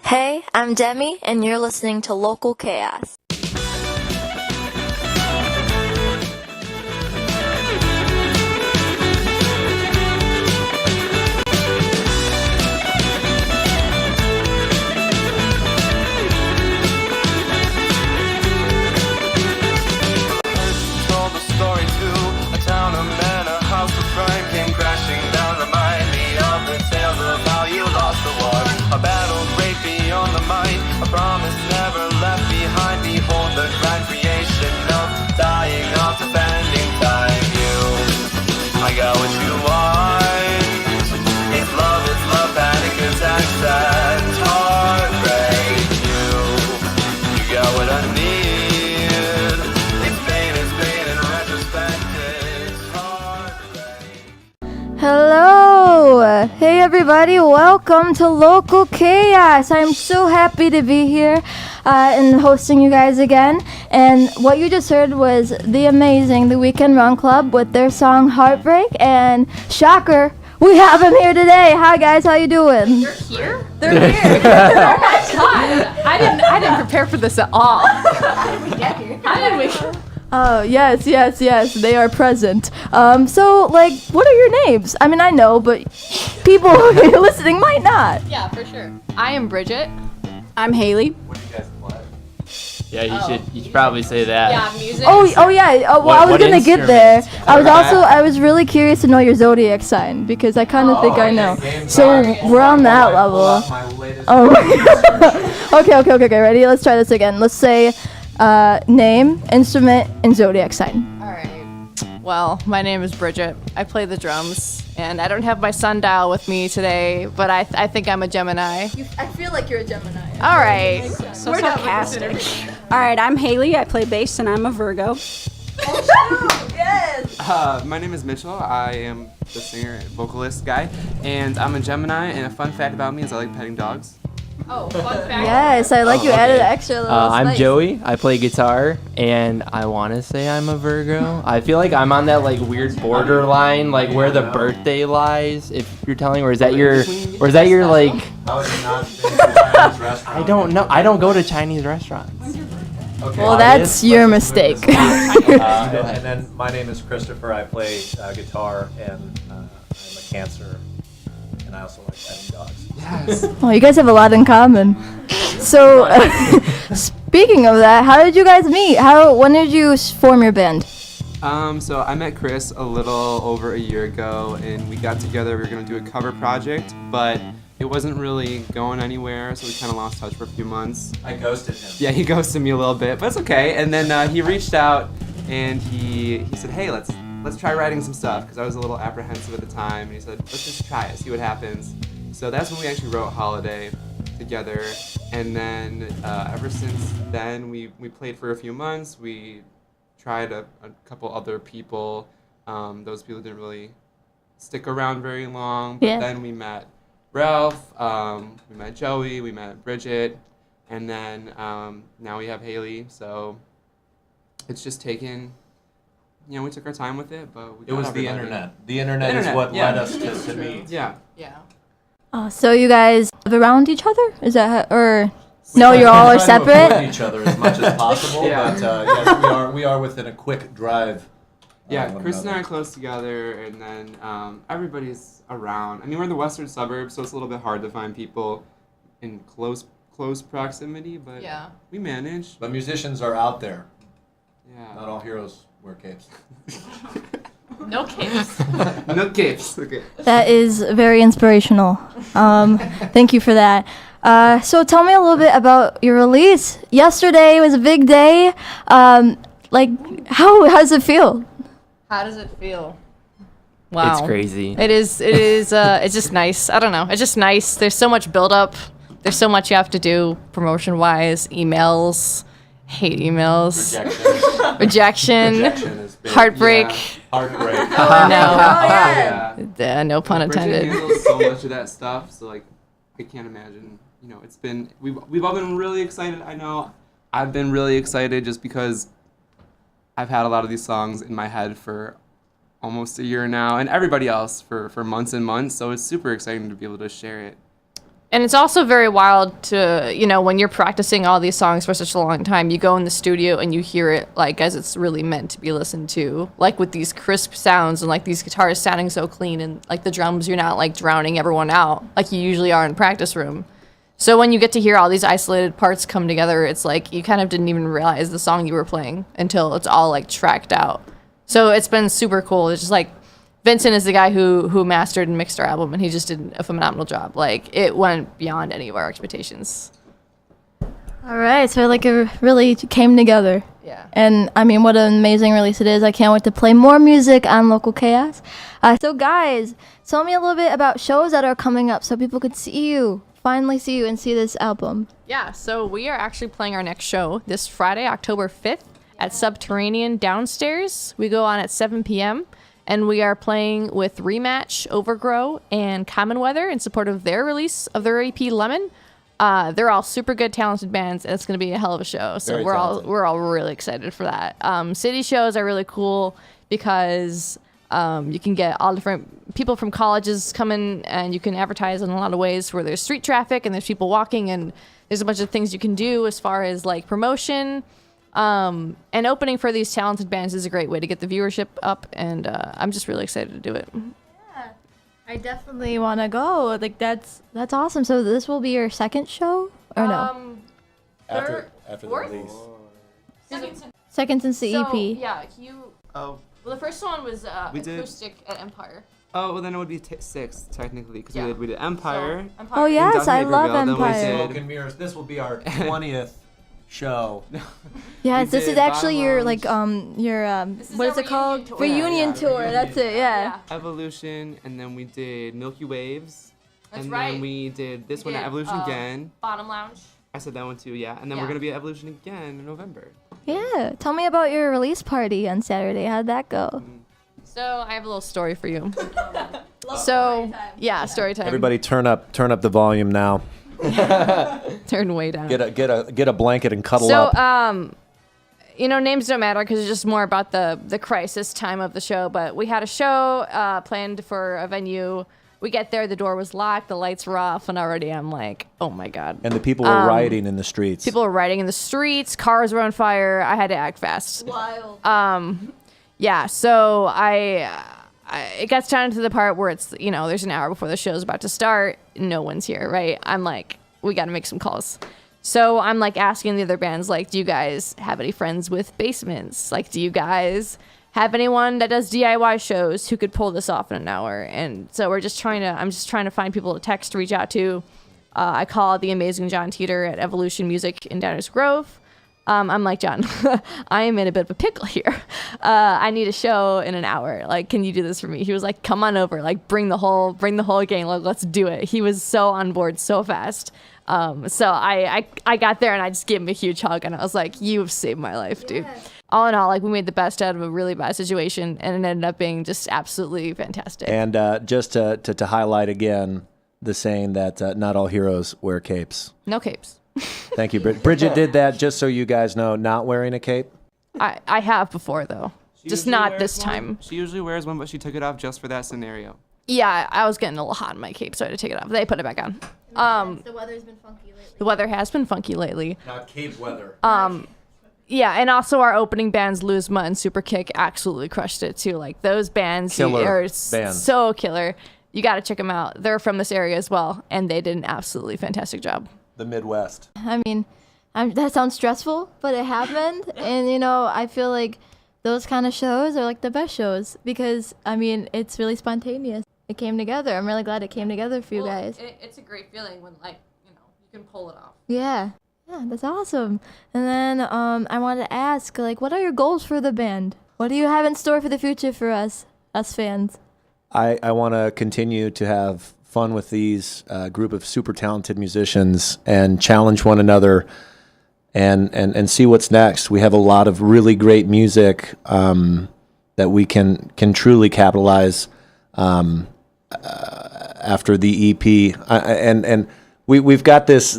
Hey, I'm Demi, and you're listening to Local Chaos. Told the story to a town of men, a house of crime came crashing down. Remind me of the tales of how you lost the war. A battle great beyond the mind, a promise never left behind. Behold the grand creation of dying of defending time. I got what you want. It's love, panic attacks and heartbreak. You got what I need. It's pain, in retrospect, it's heartbreak. Hello! Hey everybody, welcome to Local Chaos. I'm so happy to be here and hosting you guys again. And what you just heard was the amazing The Weekend Run Club with their song Heartbreak. And shocker, we have them here today. Hi guys, how you doing? They're here? They're here. Oh my god. I didn't prepare for this at all. How did we get here? How did we? Oh, yes, they are present. So, what are your names? I mean, I know, but people listening might not. Yeah, for sure. I am Bridget. I'm Haley. What do you guys play? Yeah, you should probably say that. Yeah, music. Oh yeah. Well, What- I was what gonna get there. instruments? I was really curious to know your zodiac sign because I kind of think I know. So we're on that level. Oh. Okay. Ready? Let's try this again. Let's say name, instrument, and zodiac sign. All right. Well, my name is Bridget. I play the drums, and I don't have my sundial with me today, but I think I'm a Gemini. I feel like you're a Gemini. All right. So sarcastic. All right, I'm Haley. I play bass, and I'm a Virgo. Yes. My name is Mitchell. I am the singer and vocalist guy, and I'm a Gemini. And a fun fact about me is I like petting dogs. Oh, fun fact. Yes, I like you added extra little. I'm spice. Joey. I play guitar, and I want to say I'm a Virgo. I feel like I'm on that weird borderline, where the birthday lies. If you're telling, or is that your How is it not been to a Chinese restaurant? I don't know. I don't go to Chinese restaurants. Okay. Well, that's your mistake. And then my name is Christopher. I play guitar, and I'm a Cancer, and I also like petting dogs. Yes. Well, you guys have a lot in common. So, speaking of that, how did you guys meet? When did you form your band? So I met Chris a little over a year ago, and we got together. We were gonna do a cover project, but it wasn't really going anywhere, so we kind of lost touch for a few months. I ghosted him. Yeah, he ghosted me a little bit, but it's okay. And then he reached out, and he said, "Hey, let's try writing some stuff," because I was a little apprehensive at the time. And he said, "Let's just try it, see what happens." So that's when we actually wrote Holiday together. And then ever since then, we played for a few months. We tried a couple other people. Those people didn't really stick around very long. But Yeah. then we met Ralph, we met Joey, we met Bridget, and then now we have Haley. So it's just taken, we took our time with it, but we It got was the everybody. internet. The internet is Internet, what yeah. led us to meet. Yeah. Yeah. So you guys live around each other? Is that or no? You all are We try to avoid separate. each other as much as possible, Yeah. but yes, we are within a quick drive. Yeah, one Chris and I another. are close together, and then everybody's around. I mean, we're in the western suburbs, so it's a little bit hard to find people in close proximity, but Yeah. we manage. But musicians are out there. Yeah. Not all heroes wear capes. No capes. No capes. Okay. That is very inspirational. Thank you for that. So tell me a little bit about your release. Yesterday was a big day. How does it feel? How does it feel? Wow. It's crazy. It is. It's just nice. I don't know. It's just nice. There's so much build up. There's so much you have to do promotion wise. Emails. Hate emails. Rejection. Rejection. is big. Heartbreak. Heartbreak. Yeah. No pun Bridget intended. handles so much of that stuff, so I can't imagine. It's been we've all been really excited. I know I've been really excited just because I've had a lot of these songs in my head for almost a year now, and everybody else for months and months. So it's super exciting to be able to share it And it's also very wild to, when you're practicing all these songs for such a long time, you go in the studio and you hear it like as it's really meant to be listened to, like with these crisp sounds and like these guitars sounding so clean and like the drums, you're not like drowning everyone out like you usually are in practice room. So when you get to hear all these isolated parts come together, it's like you kind of didn't even realize the song you were playing until it's all like tracked out. So it's been super cool. It's just like Vincent is the guy who mastered and mixed our album, and he just did a phenomenal job. Like, it went beyond any of our expectations. All right, so like it really came together. Yeah. And I mean, what an amazing release it is. I can't wait to play more music on Local Chaos. So guys, tell me a little bit about shows that are coming up so people could finally see you and see this album. Yeah, so we are actually playing our next show this Friday, October 5th at Subterranean Downstairs. We go on at 7 p.m., and we are playing with Rematch, Overgrow, and Common Weather in support of their release of their EP Lemon. They're all super good, talented bands, and it's going to be a hell of a show. So we're all really excited for that. City shows are really cool because you can get all different people from colleges coming, and you can advertise in a lot of ways where there's street traffic and there's people walking, and there's a bunch of things you can do as far as like promotion. And opening for these talented bands is a great way to get the viewership up, and I'm just really excited to do it. Yeah, I definitely want to go. Like that's awesome. So this will be your second show, or no? After the fourth? release. Second since the EP. Yeah, Oh. well, the first one was We did- acoustic at Empire. Oh, well then it would be 6 technically because Yeah. we did Empire. So, Empire. Oh yes, Downton I love Naperville, then we Empire. did- Smoke and Mirrors. This will be our 20th show. Yes, We this is did actually Bottom your Lounge. what our is it called? reunion tour. Reunion Yeah, tour. That's it. Yeah. Evolution, and then we did Milky Waves. That's and right. then we did this We one at did, Evolution again. Bottom Lounge. I said that one too, yeah. And then Yeah. we're gonna be at Evolution again in November. Yeah. Tell me about your release party on Saturday. How'd that go? So I have a little story for you. Story time. Everybody, turn up the volume now. Turn way down. Get a blanket and cuddle So, up. names don't matter because it's just more about the crisis time of the show. But we had a show planned for a venue. We get there, the door was locked, the lights were off, and already I'm like, oh my god. And the people were rioting in the streets. People were riding in the streets, cars were on fire. I had to act fast. Wild. Yeah, so it gets down to the part where it's, there's an hour before the show's about to start. No one's here, right? I'm like, we got to make some calls. So I'm like asking the other bands, like, do you guys have any friends with basements? Like, do you guys have anyone that does DIY shows who could pull this off in an hour? And so I'm just trying to find people to text, to reach out to. I called the amazing John Teeter at Evolution Music in Downers Grove. I'm like, John, I am in a bit of a pickle here. I need a show in an hour. Like, can you do this for me? He was like, come on over. Like, bring the whole gang. Like, let's do it. He was so on board so fast. So I got there and I just gave him a huge hug and I was like, you've saved my life, dude. All in all, like, we made the best out of a really bad situation, and it ended up being just absolutely fantastic. And just to highlight again the saying that not all heroes wear capes. No capes. Thank you, Bridget did that, just so you guys know, not wearing a cape. I have before, though. Just usually not wears this one. time. She usually wears one, but she took it off just for that scenario. Yeah, I was getting a little hot in my cape, so I had to take it off. They put it back on. The weather's been funky lately. The weather has been funky lately. Not cape weather. Yeah, and also our opening bands, Luzma and Super Kick, absolutely crushed it too. Like, those bands Killer are bands. so killer. You got to check them out. They're from this area as well, and they did an absolutely fantastic job. The Midwest. I mean, that sounds stressful, but it happened. And, I feel like those kind of shows are like the best shows because, I mean, it's really spontaneous. It came together. I'm really glad it came together for you guys. It's a great feeling when, like, you can pull it off. Yeah. Yeah, that's awesome. And then I wanted to ask, like, what are your goals for the band? What do you have in store for the future for us fans? I want to continue to have fun with these group of super talented musicians and challenge one another and see what's next. We have a lot of really great music that we can truly capitalize after the EP. And we've got this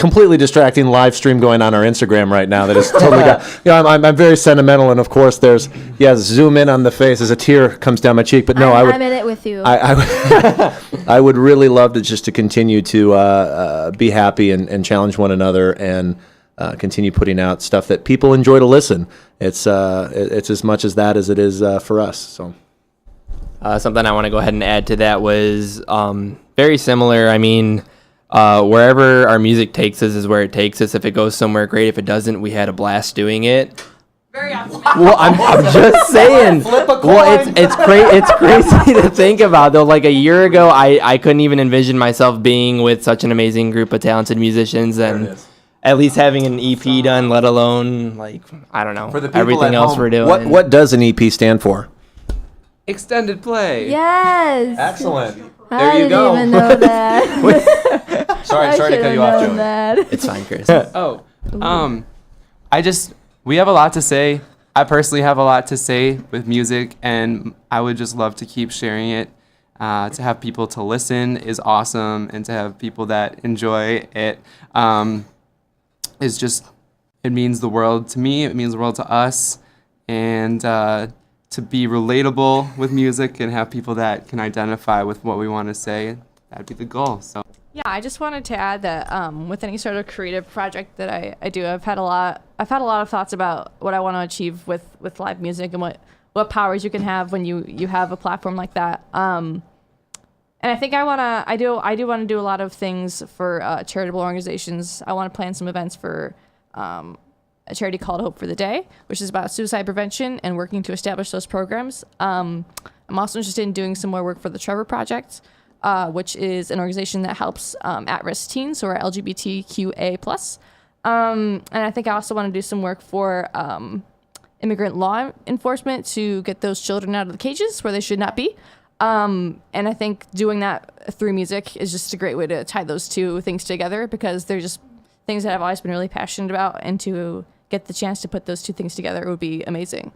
completely distracting live stream going on our Instagram right now that is totally got, I'm very sentimental, and of course there's, zoom in on the face as a tear comes down my cheek, but no, I'm in it with you. I would really love to continue to be happy and challenge one another and continue putting out stuff that people enjoy to listen. It's as much as that as it is for us. So Something I want to go ahead and add to that was very similar. I mean, wherever our music takes us is where it takes us. If it goes somewhere, great. If it doesn't, we had a blast doing it. Very awesome. Well, I'm just saying. Well, it's crazy to think about though. Like a year ago, I couldn't even envision myself being with such an amazing group of talented musicians and at least having an EP done, let alone I don't know, For the people everything at else home, we're doing. what does an EP stand for? Extended play. Yes. Excellent. I didn't even know that. Sorry to cut you off, Joey. That. It's fine, Chris. We have a lot to say. I personally have a lot to say with music, and I would just love to keep sharing it. To have people to listen is awesome, and to have people that enjoy it is just, it means the world to me. It means the world to us, and to be relatable with music and have people that can identify with what we want to say, that'd be the goal. So. Yeah, I just wanted to add that with any sort of creative project that I do, I've had a lot of thoughts about what I want to achieve with live music and what powers you can have when you have a platform like that. And I think I do want to do a lot of things for charitable organizations. I want to plan some events for a charity called Hope for the Day, which is about suicide prevention and working to establish those programs. I'm also interested in doing some more work for the Trevor Project, which is an organization that helps at-risk teens who are LGBTQA+. And I think I also want to do some work for immigrant law enforcement to get those children out of the cages where they should not be. And I think doing that through music is just a great way to tie those two things together, because they're just things that I've always been really passionate about, and to get the chance to put those two things together would be amazing.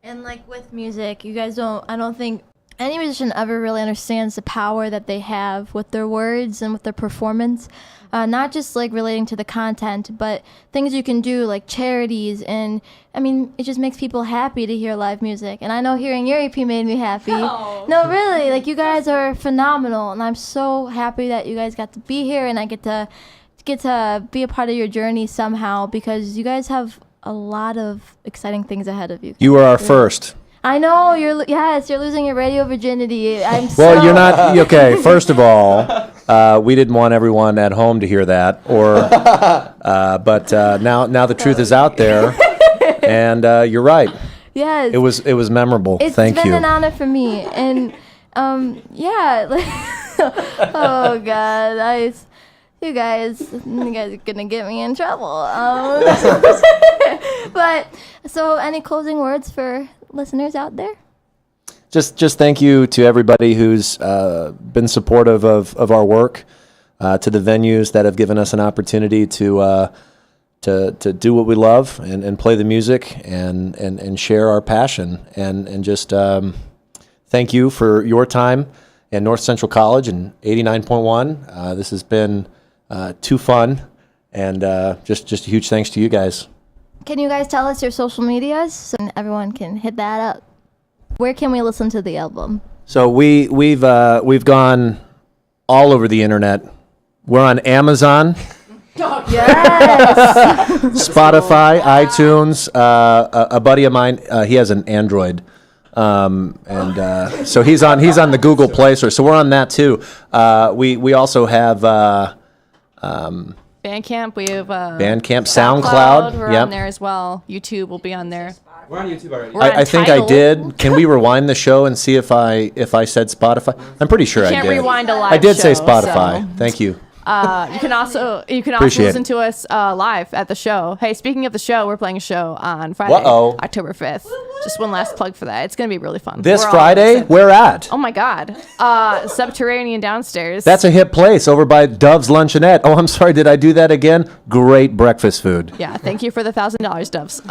And with music, I don't think any musician ever really understands the power that they have with their words and with their performance. Not just relating to the content, but things you can do like charities. And I mean, it just makes people happy to hear live music. And I know hearing your EP made me happy. Oh. No, really, you guys are phenomenal. And I'm so happy that you guys got to be here, and I get to be a part of your journey somehow, because you guys have a lot of exciting things ahead of you. You are our first. I know you're losing your radio virginity. Well, you're not okay. First of all, we didn't want everyone at home to hear that, but now the truth is out there, and you're right. Yes, it was memorable. Thank you. It's been an honor for me, and yeah. Oh God, you guys are gonna get me in trouble. But so, any closing words for listeners out there? Just thank you to everybody who's been supportive of our work, to the venues that have given us an opportunity to do what we love and play the music and share our passion, and just thank you for your time at North Central College and 89.1. This has been too fun, and just a huge thanks to you guys. Can you guys tell us your social medias so everyone can hit that up? Where can we listen to the album? So we've gone all over the internet. We're on Amazon, Yes. Spotify, iTunes. A buddy of mine, he has an Android, and so he's on the Google Play Store. So we're on that too. We also have Bandcamp, we have Bandcamp, SoundCloud. We're Yep. on there as well. YouTube will be on there. We're on YouTube already. We're on I think I Tidal. did. Can we rewind the show and see if I said Spotify? I'm pretty sure I did. Can't rewind a live I did say show, Spotify. so. Thank you. You can also Appreciate listen it. to us live at the show. Hey, speaking of the show, we're playing a show on Friday, Uh-oh. October 5th. Just one last plug for that. It's gonna be really fun. This We're all Friday, excited. where at? Oh my God, Subterranean downstairs. That's a hip place over by Dove's Luncheonette. Oh, I'm sorry. Did I do that again? Great breakfast food. Yeah, thank you for the $1,000, Doves.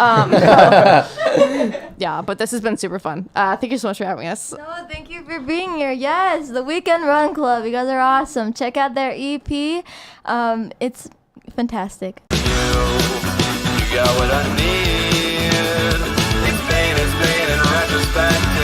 Yeah, but this has been super fun. Thank you so much for having us. No, thank you for being here. Yes, the Weekend Run Club. You guys are awesome. Check out their EP. It's fantastic. You got what I need. It's pain in retrospect.